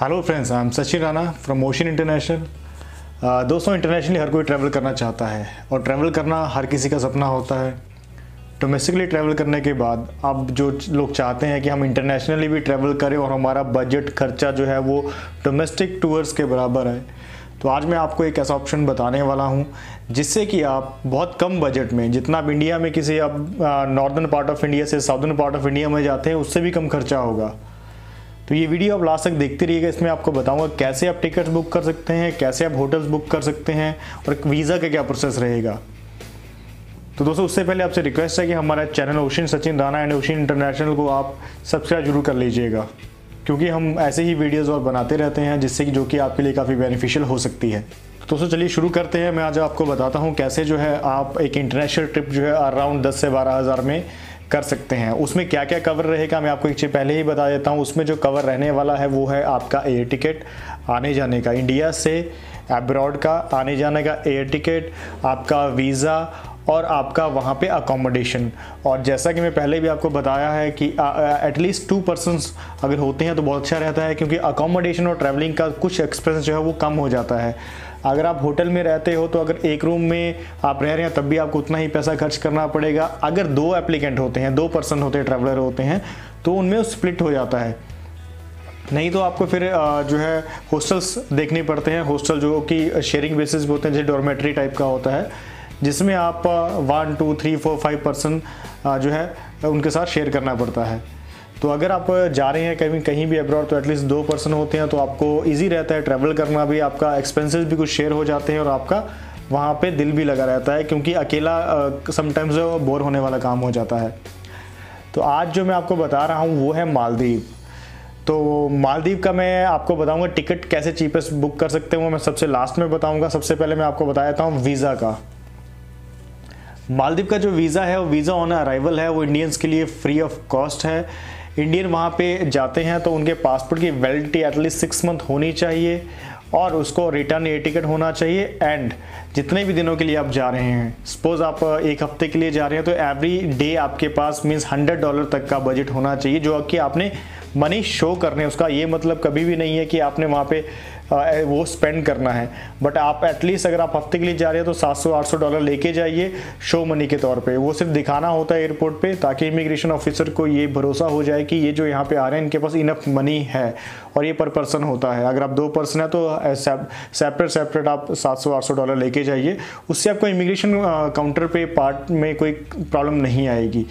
Hello friends, I am Sachin Rana from ocean international. दोस्तों, internationally हर कोई travel करना चाहता है और ट्रैवल करना हर किसी का सपना होता है। डोमेस्टिकली ट्रैवल करने के बाद अब जो लोग चाहते हैं कि हम इंटरनेशनली भी ट्रैवल करें और हमारा बजट खर्चा जो है वो डोमेस्टिक टूर्स के बराबर है, तो आज मैं आपको एक ऐसा ऑप्शन बताने वाला हूँ जिससे कि आप बहुत कम बजट में, जितना आप इंडिया में किसी अब नॉर्दर्न पार्ट ऑफ इंडिया से साउदर्न पार्ट ऑफ इंडिया में जाते हैं उससे भी कम खर्चा होगा। तो ये वीडियो आप लास्ट तक देखते रहिएगा। इसमें आपको बताऊंगा कैसे आप टिकट्स बुक कर सकते हैं, कैसे आप होटल्स बुक कर सकते हैं और वीज़ा का क्या प्रोसेस रहेगा। तो दोस्तों, उससे पहले आपसे रिक्वेस्ट है कि हमारा channel ocean Sachin Rana and ocean international को आप सब्सक्राइब जरूर कर लीजिएगा, क्योंकि हम ऐसे ही वीडियोज़ और बनाते रहते हैं जिससे कि जो कि आपके लिए काफ़ी बेनिफिशियल हो सकती है। तो दोस्तों चलिए शुरू करते हैं। मैं आज आपको बताता हूँ कैसे जो है आप एक इंटरनेशनल ट्रिप जो है अराउंड 10 से 12 हज़ार में कर सकते हैं। उसमें क्या क्या कवर रहेगा मैं आपको एक चीज़ पहले ही बता देता हूँ। उसमें जो कवर रहने वाला है वो है आपका एयर टिकट आने जाने का, इंडिया से अब्रॉड का आने जाने का एयर टिकट, आपका वीज़ा और आपका वहाँ पे अकोमोडेशन। और जैसा कि मैं पहले भी आपको बताया है कि एटलीस्ट 2 पर्सन्स अगर होते हैं तो बहुत अच्छा रहता है, क्योंकि अकोमोडेशन और ट्रैवलिंग का कुछ एक्सपेंस जो है वो कम हो जाता है। अगर आप होटल में रहते हो तो अगर एक रूम में आप रह रहे हैं तब भी आपको उतना ही पैसा खर्च करना पड़ेगा। अगर 2 एप्लीकेंट होते हैं, 2 पर्सन होते हैं, ट्रैवलर होते हैं, तो उनमें स्प्लिट हो जाता है। नहीं तो आपको फिर जो है हॉस्टल्स देखने पड़ते हैं, हॉस्टल जो कि शेयरिंग बेसिस पे होते हैं, जैसे डॉर्मेट्री टाइप का होता है, जिसमें आप 1 2 3 4 5 पर्सन जो है उनके साथ शेयर करना पड़ता है। तो अगर आप जा रहे हैं कहीं भी अब्रॉड तो एटलीस्ट 2 पर्सन होते हैं, तो आपको इजी रहता है ट्रैवल करना भी, आपका एक्सपेंसेस भी कुछ शेयर हो जाते हैं और आपका वहाँ पे दिल भी लगा रहता है, क्योंकि अकेला समटाइम्स बोर होने वाला काम हो जाता है। तो आज जो मैं आपको बता रहा हूँ वो है मालदीव। तो मालदीव का मैं आपको बताऊँगा टिकट कैसे चीपेस्ट बुक कर सकते हैं, वो मैं सबसे लास्ट में बताऊँगा। सबसे पहले मैं आपको बता देता हूँ वीज़ा का। मालदीव का जो वीज़ा है वो वीज़ा ऑन अराइवल है, वो इंडियंस के लिए फ्री ऑफ कॉस्ट है। इंडियन वहाँ पे जाते हैं तो उनके पासपोर्ट की वैलिडिटी एटलीस्ट 6 मंथ होनी चाहिए और उसको रिटर्न एयर टिकट होना चाहिए। एंड जितने भी दिनों के लिए आप जा रहे हैं, सपोज आप 1 हफ्ते के लिए जा रहे हैं, तो एवरी डे आपके पास मीन्स $100 तक का बजट होना चाहिए, जो कि आपने मनी शो करने। उसका ये मतलब कभी भी नहीं है कि आपने वहाँ पे वो स्पेंड करना है, बट आप एटलीस्ट अगर आप हफ्ते के लिए जा रहे हैं तो $700-800 लेके जाइए शो मनी के तौर पे। वो सिर्फ दिखाना होता है एयरपोर्ट पे, ताकि इमिग्रेशन ऑफिसर को ये भरोसा हो जाए कि ये जो यहाँ पे आ रहे हैं इनके पास इनफ मनी है, और ये पर पर्सन होता है। अगर आप 2 पर्सन है तो सेपरेट आप $700-800 लेके जाइए। उससे आपको इमिग्रेशन काउंटर पे पार्ट में कोई प्रॉब्लम नहीं आएगी।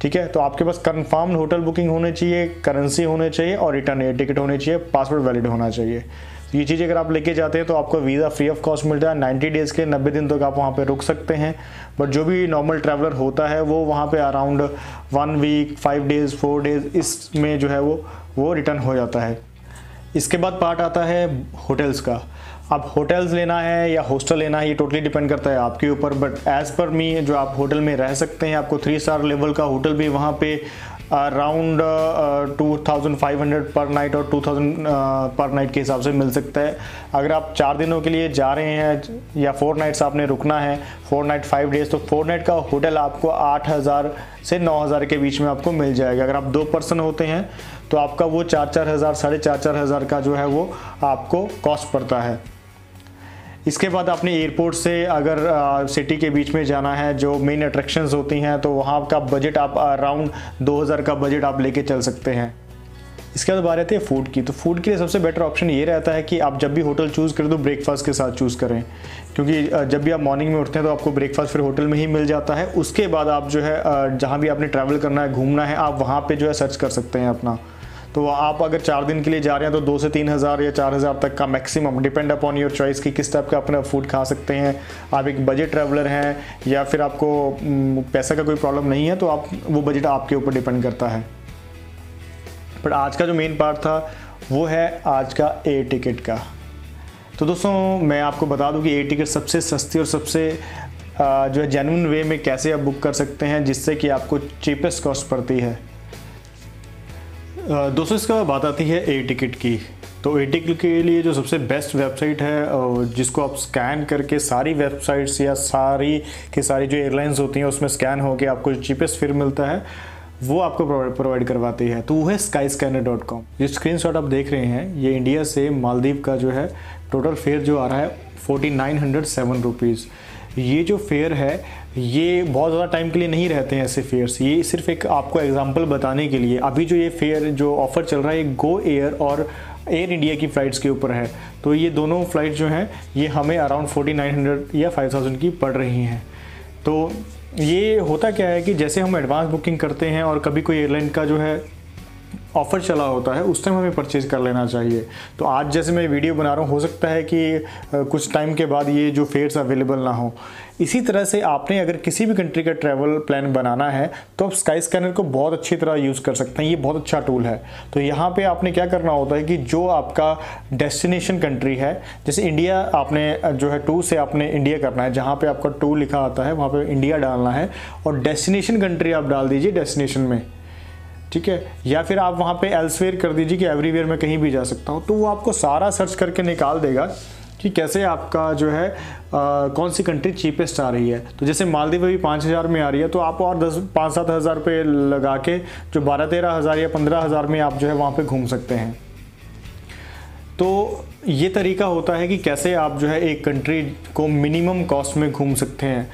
ठीक है, तो आपके पास कंफर्म होटल बुकिंग होने चाहिए, करेंसी होने चाहिए और रिटर्न एयर टिकट होने चाहिए, पासपोर्ट वैलिड होना चाहिए। तो ये चीज़ अगर आप लेके जाते हैं तो आपको वीज़ा फ्री ऑफ कॉस्ट मिलता है। 90 डेज़ के 90 दिन तक आप वहाँ पे रुक सकते हैं। बट जो भी नॉर्मल ट्रैवलर होता है वो वहाँ पे अराउंड 1 वीक 5 डेज़ 4 डेज़ इसमें जो है वो रिटर्न हो जाता है। इसके बाद पार्ट आता है होटल्स का। अब होटल्स लेना है या हॉस्टल लेना है ये टोटली डिपेंड करता है आपके ऊपर, बट एज़ पर मी जो आप होटल में रह सकते हैं, आपको 3 स्टार लेवल का होटल भी वहाँ पे अराउंड 2500 पर नाइट और 2000 पर नाइट के हिसाब से मिल सकता है। अगर आप 4 दिनों के लिए जा रहे हैं या 4 नाइट्स आपने रुकना है, 4 नाइट 5 डेज़, तो 4 नाइट का होटल आपको 8000 से 9000 के बीच में आपको मिल जाएगा। अगर आप 2 पर्सन होते हैं तो आपका वो 4-4 हज़ार 4.5 हज़ार का जो है वो आपको कॉस्ट पड़ता है। इसके बाद अपने एयरपोर्ट से अगर सिटी के बीच में जाना है, जो मेन अट्रैक्शंस होती हैं, तो वहाँ का बजट आप अराउंड 2000 का बजट आप लेके चल सकते हैं। इसके बाद बात आती है फूड की। तो फूड के लिए सबसे बेटर ऑप्शन ये रहता है कि आप जब भी होटल चूज़ करें तो ब्रेकफास्ट के साथ चूज़ करें, क्योंकि जब भी आप मॉर्निंग में उठते हैं तो आपको ब्रेकफास्ट फिर होटल में ही मिल जाता है। उसके बाद आप जो है जहाँ भी आपने ट्रैवल करना है, घूमना है, आप वहाँ पर जो है सर्च कर सकते हैं अपना। तो आप अगर 4 दिन के लिए जा रहे हैं तो 2 से 3 हज़ार या 4 हज़ार तक का maximum, depend upon your choice कि किस टाइप का अपना फूड खा सकते हैं। आप एक बजट ट्रैवलर हैं या फिर आपको पैसा का कोई प्रॉब्लम नहीं है, तो आप वो बजट आपके ऊपर डिपेंड करता है। बट आज का जो मेन पार्ट था वो है आज का एयर टिकट का। तो दोस्तों मैं आपको बता दूं कि एयर टिकट सबसे सस्ती और सबसे जो है जेन्युइन वे में कैसे आप बुक कर सकते हैं जिससे कि आपको चीपेस्ट कॉस्ट पड़ती है। दोस्तों इसके बाद बात आती है एयर टिकट की। तो एयर टिकट के लिए जो सबसे बेस्ट वेबसाइट है, जिसको आप स्कैन करके सारी वेबसाइट्स या सारी की सारी जो एयरलाइंस होती हैं उसमें स्कैन होकर आपको चीपेस्ट फेयर मिलता है, वो आपको प्रोवाइड करवाती है, तो वो है skyscanner.com। ये स्क्रीनशॉट आप देख रहे हैं, ये इंडिया से मालदीव का जो है टोटल फेयर जो आ रहा है 4907 रुपीज़। ये जो फेयर है ये बहुत ज़्यादा टाइम के लिए नहीं रहते हैं ऐसे फेयर्स, ये सिर्फ एक आपको एग्जांपल बताने के लिए। अभी जो ये फेयर जो ऑफ़र चल रहा है ये गो एयर और एयर इंडिया की फ़्लाइट्स के ऊपर है, तो ये दोनों फ़्लाइट जो हैं ये हमें अराउंड 4900 या 5000 की पड़ रही हैं। तो ये होता क्या है कि जैसे हम एडवांस बुकिंग करते हैं और कभी कोई एयरलाइन का जो है ऑफ़र चला होता है उस टाइम हमें परचेज़ कर लेना चाहिए। तो आज जैसे मैं वीडियो बना रहा हूँ, हो सकता है कि कुछ टाइम के बाद ये जो फेयर्स अवेलेबल ना हो। इसी तरह से आपने अगर किसी भी कंट्री का ट्रैवल प्लान बनाना है तो आप स्काई स्कैनर को बहुत अच्छी तरह यूज़ कर सकते हैं, ये बहुत अच्छा टूल है। तो यहाँ पे आपने क्या करना होता है कि जो आपका डेस्टिनेशन कंट्री है, जैसे इंडिया आपने जो है टू से आपने इंडिया करना है, जहाँ पे आपका टू लिखा आता है वहाँ पे इंडिया डालना है और डेस्टिनेशन कंट्री आप डाल दीजिए डेस्टिनेशन में, ठीक है। या फिर आप वहाँ पे एल्सवेयर कर दीजिए कि एवरीवेयर में कहीं भी जा सकता हूँ, तो वो आपको सारा सर्च करके निकाल देगा कि कैसे आपका जो है कौन सी कंट्री चीपेस्ट आ रही है। तो जैसे मालदीव भी 5000 में आ रही है, तो आप और 5-7 हज़ार रुपये लगा के जो 12-13 हज़ार या 15 हज़ार में आप जो है वहाँ पे घूम सकते हैं। तो ये तरीका होता है कि कैसे आप जो है एक कंट्री को मिनिमम कॉस्ट में घूम सकते हैं।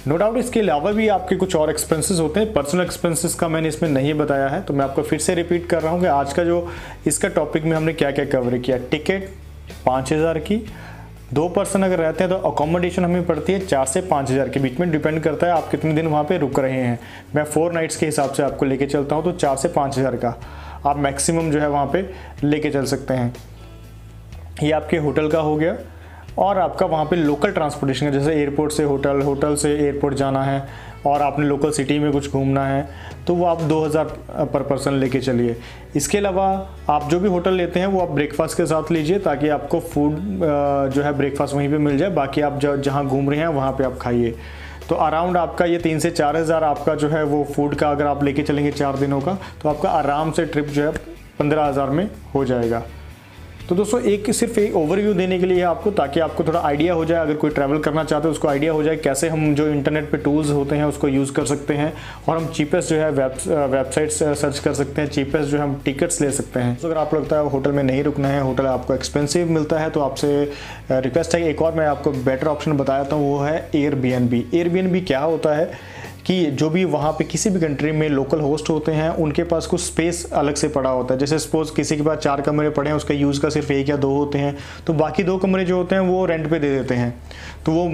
नो डाउट इसके अलावा भी आपके कुछ और एक्सपेंसेस होते हैं, पर्सनल एक्सपेंसेस का मैंने इसमें नहीं बताया है, तो मैं आपको फिर से रिपीट कर रहा हूँ कि आज का जो इसका टॉपिक में हमने क्या क्या कवर किया। टिकट 5000 की, 2 पर्सन अगर रहते हैं तो अकोमोडेशन हमें पड़ती है 4 से 5000 के बीच में, डिपेंड करता है आप कितने दिन वहाँ पे रुक रहे हैं। मैं 4 नाइट्स के हिसाब से आपको लेके चलता हूँ, तो 4 से 5000 का आप मैक्सिमम जो है वहाँ पे लेके चल सकते हैं। ये आपके होटल का हो गया, और आपका वहाँ पे लोकल ट्रांसपोर्टेशन है, जैसे एयरपोर्ट से होटल, होटल से एयरपोर्ट जाना है और आपने लोकल सिटी में कुछ घूमना है, तो वो आप 2000 पर पर्सन लेके चलिए। इसके अलावा आप जो भी होटल लेते हैं वो आप ब्रेकफास्ट के साथ लीजिए, ताकि आपको फूड जो है ब्रेकफास्ट वहीं पे मिल जाए, बाकी आप जहाँ घूम रहे हैं वहाँ पे आप खाइए। तो अराउंड आपका ये 3 से 4 हज़ार आपका जो है वो फूड का अगर आप लेके चलेंगे 4 दिनों का, तो आपका आराम से ट्रिप जो है 15,000 में हो जाएगा। तो दोस्तों सिर्फ एक ओवरव्यू देने के लिए आपको, ताकि आपको थोड़ा आइडिया हो जाए, अगर कोई ट्रैवल करना चाहते हो उसको आइडिया हो जाए कैसे हम जो इंटरनेट पे टूल्स होते हैं उसको यूज़ कर सकते हैं, और हम चीपेस्ट जो है वेबसाइट सर्च कर सकते हैं, चीपेस्ट जो है हम टिकट्स ले सकते हैं। तो अगर आपको लगता है होटल में नहीं रुकना है, होटल आपको एक्सपेंसिव मिलता है, तो आपसे रिक्वेस्ट है एक और मैं आपको बेटर ऑप्शन बताता हूँ, वो है एयरबीएनबी। एयरबीएनबी क्या होता है कि जो भी वहाँ पे किसी भी कंट्री में लोकल होस्ट होते हैं उनके पास कुछ स्पेस अलग से पड़ा होता है। जैसे सपोज किसी के पास 4 कमरे पड़े हैं, उसका यूज़ का सिर्फ 1 या 2 होते हैं, तो बाकी 2 कमरे जो होते हैं वो रेंट पे दे देते हैं। तो वो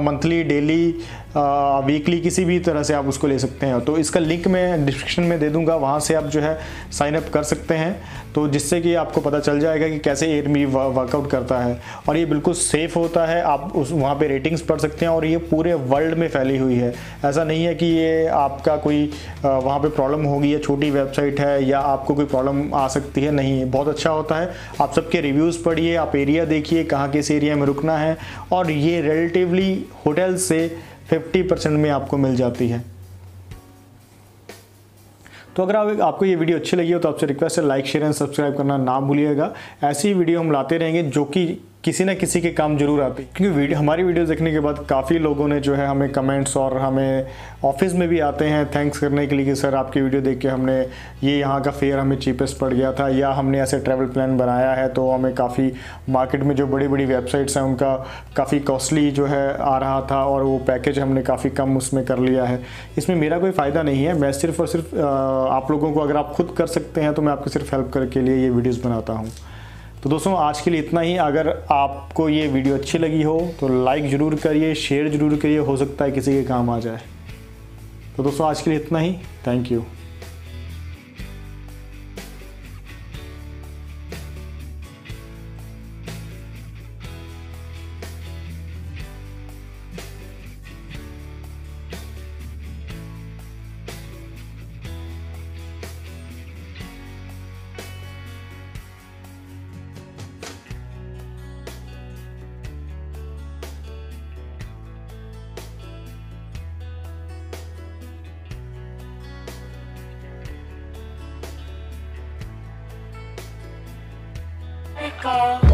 मंथली, डेली, वीकली किसी भी तरह से आप उसको ले सकते हैं। तो इसका लिंक मैं डिस्क्रिप्शन में दे दूंगा, वहाँ से आप जो है साइन अप कर सकते हैं, तो जिससे कि आपको पता चल जाएगा कि कैसे एयरबीएनबी वर्कआउट करता है। और ये बिल्कुल सेफ़ होता है, आप वहाँ पे रेटिंग्स पढ़ सकते हैं, और ये पूरे वर्ल्ड में फैली हुई है। ऐसा नहीं है कि ये आपका कोई वहाँ पे प्रॉब्लम होगी या छोटी वेबसाइट है या आपको कोई प्रॉब्लम आ सकती है, नहीं, बहुत अच्छा होता है। आप सबके रिव्यूज़ पढ़िए, आप एरिया देखिए कहाँ किस एरिया में रुकना है, और ये रिलेटिवली होटल से 50% में आपको मिल जाती है। तो अगर आपको ये वीडियो अच्छी लगी हो तो आपसे रिक्वेस्ट है लाइक, शेयर एंड सब्सक्राइब करना ना भूलिएगा। ऐसी ही वीडियो हम लाते रहेंगे जो कि किसी ना किसी के काम जरूर आती है, क्योंकि हमारी वीडियो देखने के बाद काफ़ी लोगों ने जो है हमें कमेंट्स और हमें ऑफिस में भी आते हैं थैंक्स करने के लिए कि सर आपकी वीडियो देख के हमने ये यहाँ का फेयर हमें चीपेस्ट पड़ गया था, या हमने ऐसे ट्रैवल प्लान बनाया है तो हमें काफ़ी मार्केट में जो बड़ी बड़ी वेबसाइट्स हैं उनका काफ़ी कॉस्टली जो है आ रहा था, और वो पैकेज हमने काफ़ी कम उसमें कर लिया है। इसमें मेरा कोई फ़ायदा नहीं है, मैं सिर्फ और सिर्फ आप लोगों को, अगर आप खुद कर सकते हैं तो मैं आपको सिर्फ हेल्प करने के लिए ये वीडियोज़ बनाता हूँ। तो दोस्तों आज के लिए इतना ही। अगर आपको ये वीडियो अच्छी लगी हो तो लाइक ज़रूर करिए, शेयर ज़रूर करिए, हो सकता है किसी के काम आ जाए। तो दोस्तों आज के लिए इतना ही, थैंक यू। Call.